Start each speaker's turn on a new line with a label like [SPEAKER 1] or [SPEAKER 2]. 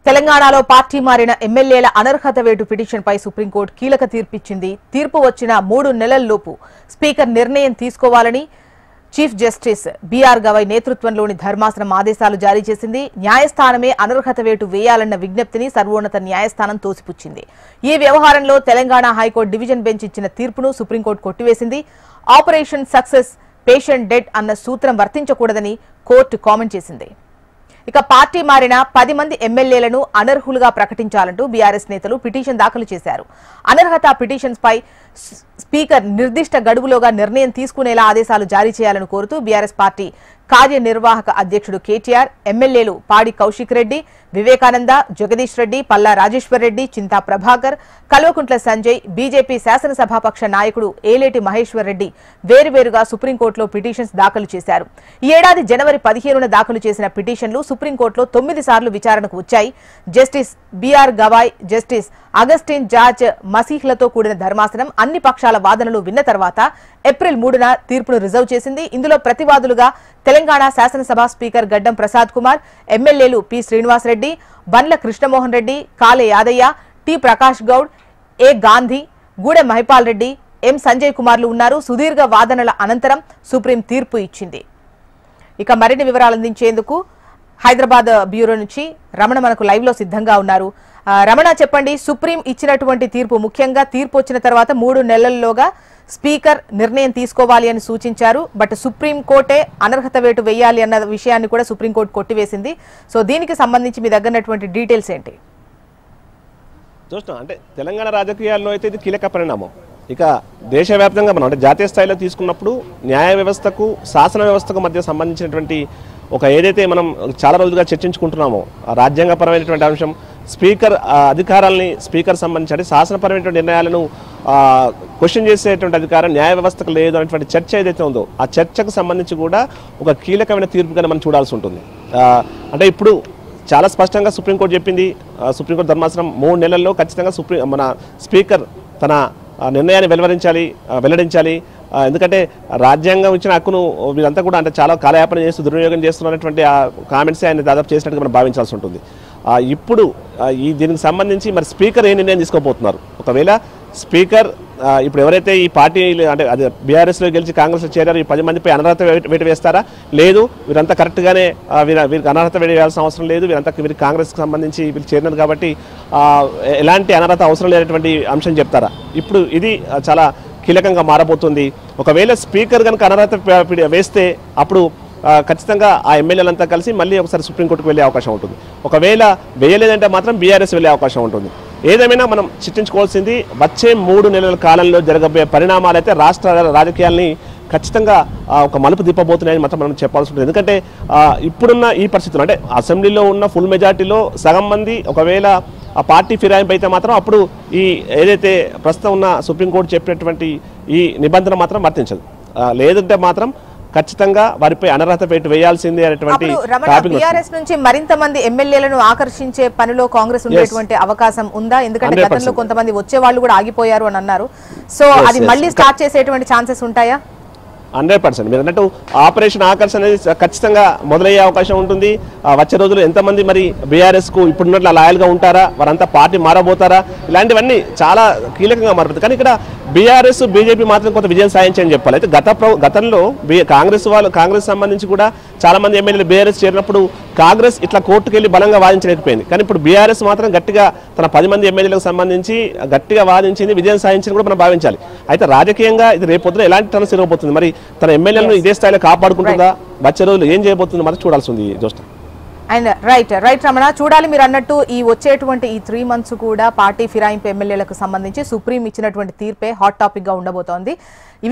[SPEAKER 1] తెలంగాణలో పార్టీ మారిన ఎమ్మెల్యేల అనర్హత వేటు పిటిషన్పై సుప్రీంకోర్టు కీలక తీర్పిచ్చింది. తీర్పు వచ్చిన 3 నెలల్లోపు స్పీకర్ నిర్ణయం తీసుకోవాలని చీఫ్ జస్టిస్ బీఆర్ గవాయ్ నేతృత్వంలోని ధర్మాసనం ఆదేశాలు జారీ చేసింది. న్యాయస్థానమే అనర్హత వేటు వేయాలన్న విజ్ఞప్తిని సర్వోన్నత న్యాయస్థానం తోసిపుచ్చింది. ఈ వ్యవహారంలో తెలంగాణ హైకోర్టు డివిజన్ బెంచ్ ఇచ్చిన తీర్పును సుప్రీంకోర్టు కొట్టివేసింది. ఆపరేషన్ సక్సెస్ పేషెంట్ డెడ్ అన్న సూత్రం వర్తించకూడదని కోర్టు కామెంట్ చేసింది. ఇక పార్టీ మారిన 10 మంది ఎమ్మెల్యేలను అనర్హులుగా ప్రకటించాలంటూ బీఆర్ఎస్ నేతలు పిటిషన్ దాఖలు చేశారు. అనర్హత పిటిషన్స్ పై స్పీకర్ నిర్దిష్ట గడువులోగా నిర్ణయం తీసుకునేలా ఆదేశాలు జారీ చేయాలని కోరుతూ బీఆర్ఎస్ పార్టీ కార్యనిర్వాహక అధ్యక్షుడు కేటీఆర్, ఎమ్మెల్యేలు పాడి కౌశిక్ రెడ్డి, వివేకానంద, జగదీష్ రెడ్డి, పల్లా రాజేశ్వర్ రెడ్డి, చింతా ప్రభాకర్, కల్వకుంట్ల సంజయ్, బీజేపీ శాసనసభాపక్ష నాయకుడు ఏలేటి మహేశ్వర్ రెడ్డి వేరువేరుగా సుప్రీంకోర్టులో పిటిషన్స్ దాఖలు చేశారు. ఈ ఏడాది జనవరి 15న దాఖలు చేసిన పిటిషన్లు సుప్రీంకోర్టులో 9 సార్లు విచారణకు వచ్చాయి. Justice BR Gavai, justice Augustine George మసీహ్లతో కూడిన ధర్మాసనం అన్ని పక్షాల వాదనలు విన్న తర్వాత ఏప్రిల్ 3న తీర్పును రిజర్వ్ చేసింది. ఇందులో ప్రతివాదులుగా తెలంగాణ శాసనసభ స్పీకర్ గడ్డం ప్రసాద్ కుమార్, ఎమ్మెల్యేలు పి శ్రీనివాసరెడ్డి, బండ్ల కృష్ణమోహన్ రెడ్డి, కాలే యాదయ్య, టి ప్రకాష్ గౌడ్, ఏ గాంధీ, గూడె మహిపాల్ రెడ్డి, ఎం సంజయ్ కుమార్లు ఉన్నారు. సుదీర్ఘ వాదనల అనంతరం సుప్రీం తీర్పు ఇచ్చింది. ఇక మరిన్ని వివరాలు అందించేందుకు హైదరాబాద్ బ్యూరో నుంచి రమణ మనకు లైవ్ లో సిద్ధంగా ఉన్నారు. రమణ, చెప్పండి, సుప్రీం ఇచ్చినటువంటి తీర్పు, ముఖ్యంగా తీర్పు వచ్చిన తర్వాత 3 నెలల్లోగా స్పీకర్ నిర్ణయం తీసుకోవాలి అని సూచించారు. బట్ సుప్రీం కోర్టే అనర్హత వేటు వేయాలి అన్న విషయాన్ని కూడా సుప్రీంకోర్టు కొట్టివేసింది. సో దీనికి సంబంధించి మీ దగ్గర డీటెయిల్స్ ఏంటి?
[SPEAKER 2] చూస్తాం అంటే తెలంగాణ రాజకీయాల్లో అయితే ఇది కీలక పరిణామం. ఇక దేశవ్యాప్తంగా మనం అంటే జాతీయ స్థాయిలో తీసుకున్నప్పుడు న్యాయ వ్యవస్థకు శాసన వ్యవస్థకు మధ్య సంబంధించినటువంటి ఒక ఏదైతే మనం చాలా రోజులుగా చర్చించుకుంటున్నామో రాజ్యాంగపరమైనటువంటి అంశం, స్పీకర్ అధికారాలని స్పీకర్ సంబంధించి శాసనపరమైనటువంటి నిర్ణయాలను క్వశ్చన్ చేసేటువంటి అధికారం న్యాయ వ్యవస్థకు లేదు అనేటువంటి చర్చ ఏదైతే ఉందో ఆ చర్చకు సంబంధించి కూడా ఒక కీలకమైన తీర్పుగా మనం చూడాల్సి ఉంటుంది. అంటే ఇప్పుడు చాలా స్పష్టంగా సుప్రీంకోర్టు చెప్పింది. సుప్రీంకోర్టు ధర్మాసనం 3 నెలల్లో ఖచ్చితంగా మన స్పీకర్ తన నిర్ణయాన్ని వెల్లడించాలి. ఎందుకంటే రాజ్యాంగం ఇచ్చిన హక్కును వీళ్ళంతా కూడా అంటే చాలా కాలయాపన చేస్తూ దుర్వినియోగం చేస్తున్నటువంటి ఆ కామెంట్స్ ఆయన దాదాపు చేసినట్టుగా మనం భావించాల్సి ఉంటుంది. ఇప్పుడు దీనికి సంబంధించి మరి స్పీకర్ ఏ నిర్ణయం తీసుకోబోతున్నారు? ఒకవేళ స్పీకర్ ఇప్పుడు ఎవరైతే ఈ పార్టీ అంటే అది బీఆర్ఎస్లో గెలిచి కాంగ్రెస్లో చేరారు ఈ 10 మందిపై అనర్హత వేటు వేస్తారా? లేదు, వీరంతా కరెక్ట్గానే వీరికి అనర్హత వేటు వేయాల్సిన అవసరం లేదు, వీరికి కాంగ్రెస్కి సంబంధించి వీళ్ళు చేరినారు కాబట్టి ఎలాంటి అనర్హత అవసరం లేనటువంటి అంశం చెప్తారా? ఇప్పుడు ఇది చాలా కీలకంగా మారబోతుంది. ఒకవేళ స్పీకర్ కనుక అనర్హత వేస్తే అప్పుడు ఖచ్చితంగా ఆ ఎమ్మెల్యేలంతా కలిసి మళ్ళీ ఒకసారి సుప్రీంకోర్టుకు వెళ్ళే అవకాశం ఉంటుంది. ఒకవేళ వేయలేదంటే మాత్రం బీఆర్ఎస్ వెళ్ళే అవకాశం ఉంటుంది. ఏదేమైనా మనం చర్చించుకోవాల్సింది వచ్చే 3 నెలల కాలంలో జరగబోయే పరిణామాలు అయితే రాష్ట్ర రాజకీయాల్ని ఖచ్చితంగా ఒక మలుపు తిప్పబోతున్నాయని మాత్రం మనం చెప్పాల్సి ఉంటుంది. ఎందుకంటే ఇప్పుడున్న ఈ పరిస్థితులు అంటే అసెంబ్లీలో ఉన్న ఫుల్ మెజార్టీలో సగం మంది ఒకవేళ ఆ పార్టీ ఫిరాయింపు అయితే మాత్రం అప్పుడు ఈ ఏదైతే ప్రస్తుతం ఉన్న సుప్రీంకోర్టు చెప్పినటువంటి ఈ నిబంధన మాత్రం వర్తించదు. లేదంటే మాత్రం ఖచ్చితంగా వారిపై అనర్హత వేటు వేయాల్సిందే అనేటువంటి
[SPEAKER 1] బీఆర్ఎస్ నుంచి మరింత మంది ఎమ్మెల్యేలను ఆకర్షించే పనిలో కాంగ్రెస్ ఉండేటువంటి అవకాశం ఉందా? ఎందుకంటే గతంలో కొంతమంది వచ్చే వాళ్ళు కూడా ఆగిపోయారు అని అన్నారు. సో అది మళ్ళీ స్టార్ట్ చేసేటువంటి ఛాన్సెస్ ఉంటాయా?
[SPEAKER 2] 100% మీరు అన్నట్టు ఆపరేషన్ ఆకర్షణ అనేది ఖచ్చితంగా మొదలయ్యే అవకాశం ఉంటుంది. వచ్చే రోజులు ఎంతమంది మరి బీఆర్ఎస్కు ఇప్పుడున్నట్లు లాయల్గా ఉంటారా, వారంతా పార్టీ మారబోతారా, ఇలాంటివన్నీ చాలా కీలకంగా మారుతుంది. కానీ ఇక్కడ బీఆర్ఎస్ బీజేపీ మాత్రం కొంత విజయం సాధించని చెప్పాలి. అయితే గతంలో కాంగ్రెస్ సంబంధించి కూడా చాలా మంది ఎమ్మెల్యేలు బీఆర్ఎస్ చేరినప్పుడు కాంగ్రెస్ ఇట్లా కోర్టుకు వెళ్ళి బలంగా వాదించలేకపోయింది. కానీ ఇప్పుడు బీఆర్ఎస్ మాత్రం గట్టిగా తన 10 మంది ఎమ్మెల్యేలకు సంబంధించి గట్టిగా వాదించింది, విజయం సాధించింది కూడా మనం భావించాలి. అయితే రాజకీయంగా ఇది రేపొద్దున ఎలాంటి టర్న్స్ తిరగబోతుంది, మరి తన ఎమ్మెల్యేలను ఇదే స్థాయిలో కాపాడుకుంటుందా, వచ్చే రోజులు ఏం చేయబోతుందో మనం చూడాల్సి ఉంది. జోస్తా
[SPEAKER 1] అండ్ రైట్ రమణ, చూడాలి. మీరు అన్నట్టు ఈ వచ్చేటువంటి ఈ 3 months కూడా పార్టీ ఫిరాయింపు ఎమ్మెల్యేలకు సంబంధించి సుప్రీం ఇచ్చినటువంటి తీర్పే హాట్ టాపిక్ గా ఉండబోతోంది.